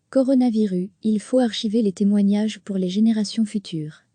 Coronavirus, il faut archiver les témoignages pour les générations futures.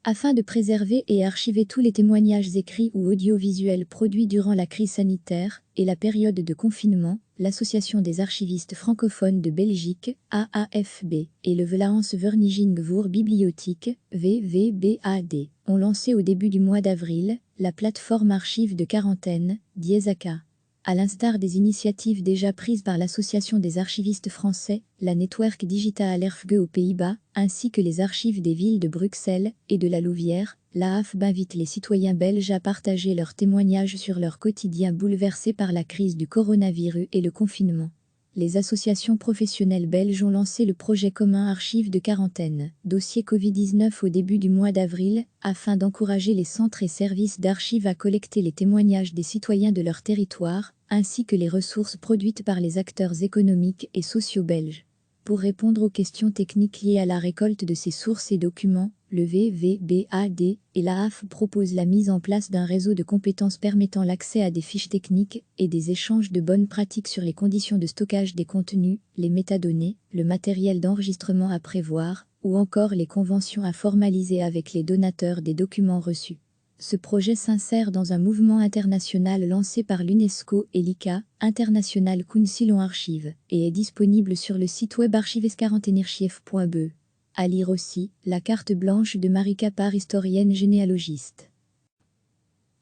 Afin de préserver et archiver tous les témoignages écrits ou audiovisuels produits durant la crise sanitaire et la période de confinement, l'Association des archivistes francophones de Belgique, AAFB, et le Vlaams Vereniging Bibliotheek, VVBAD, ont lancé au début du mois d'avril la plateforme archive de quarantaine, Diezaka. À l'instar des initiatives déjà prises par l'Association des archivistes français, la Netwerk Digitale Erfgoed aux Pays-Bas, ainsi que les archives des villes de Bruxelles et de la Louvière, l'AAFB invite les citoyens belges à partager leurs témoignages sur leur quotidien bouleversé par la crise du coronavirus et le confinement. Les associations professionnelles belges ont lancé le projet commun Archives de quarantaine, dossier Covid-19 au début du mois d'avril, afin d'encourager les centres et services d'archives à collecter les témoignages des citoyens de leur territoire, ainsi que les ressources produites par les acteurs économiques et sociaux belges. Pour répondre aux questions techniques liées à la récolte de ces sources et documents, le VVBAD et l'AAF proposent la mise en place d'un réseau de compétences permettant l'accès à des fiches techniques et des échanges de bonnes pratiques sur les conditions de stockage des contenus, les métadonnées, le matériel d'enregistrement à prévoir, ou encore les conventions à formaliser avec les donateurs des documents reçus. Ce projet s'insère dans un mouvement international lancé par l'UNESCO et l'ICA, International Council on Archives, et est disponible sur le site web archives40enarchives.be. À lire aussi, la carte blanche de Marika Parr, historienne généalogiste.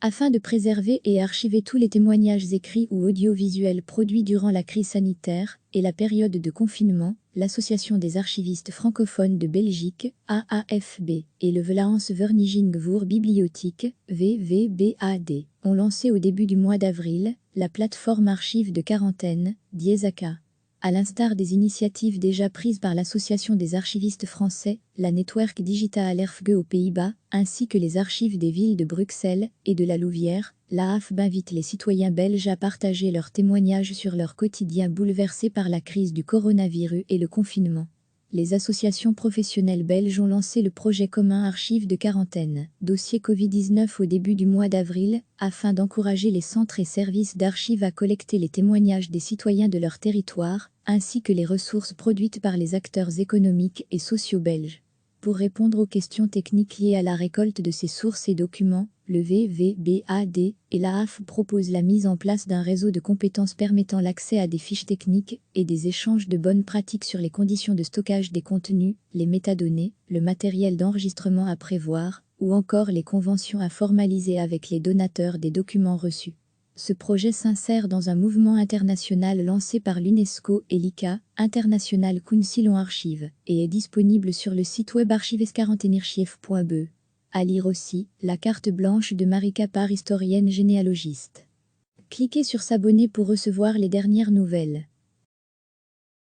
Afin de préserver et archiver tous les témoignages écrits ou audiovisuels produits durant la crise sanitaire et la période de confinement, l'Association des archivistes francophones de Belgique, AAFB, et le Vlaams Vereniging Bibliotheek, VVBAD, ont lancé au début du mois d'avril la plateforme archive de quarantaine, Diezaka. À l'instar des initiatives déjà prises par l'Association des archivistes français, la Netwerk Digitale Erfgoed aux Pays-Bas, ainsi que les archives des villes de Bruxelles et de la Louvière, l'AAFB invite les citoyens belges à partager leurs témoignages sur leur quotidien bouleversé par la crise du coronavirus et le confinement. Les associations professionnelles belges ont lancé le projet commun Archives de quarantaine, dossier Covid-19 au début du mois d'avril, afin d'encourager les centres et services d'archives à collecter les témoignages des citoyens de leur territoire, ainsi que les ressources produites par les acteurs économiques et sociaux belges. Pour répondre aux questions techniques liées à la récolte de ces sources et documents, le VVBAD et l'AAF proposent la mise en place d'un réseau de compétences permettant l'accès à des fiches techniques et des échanges de bonnes pratiques sur les conditions de stockage des contenus, les métadonnées, le matériel d'enregistrement à prévoir, ou encore les conventions à formaliser avec les donateurs des documents reçus. Ce projet s'insère dans un mouvement international lancé par l'UNESCO et l'ICA, International Council on Archives, et est disponible sur le site web archives40enarchives.be. À lire aussi, la carte blanche de Marika Parr, historienne généalogiste. Cliquez sur s'abonner pour recevoir les dernières nouvelles.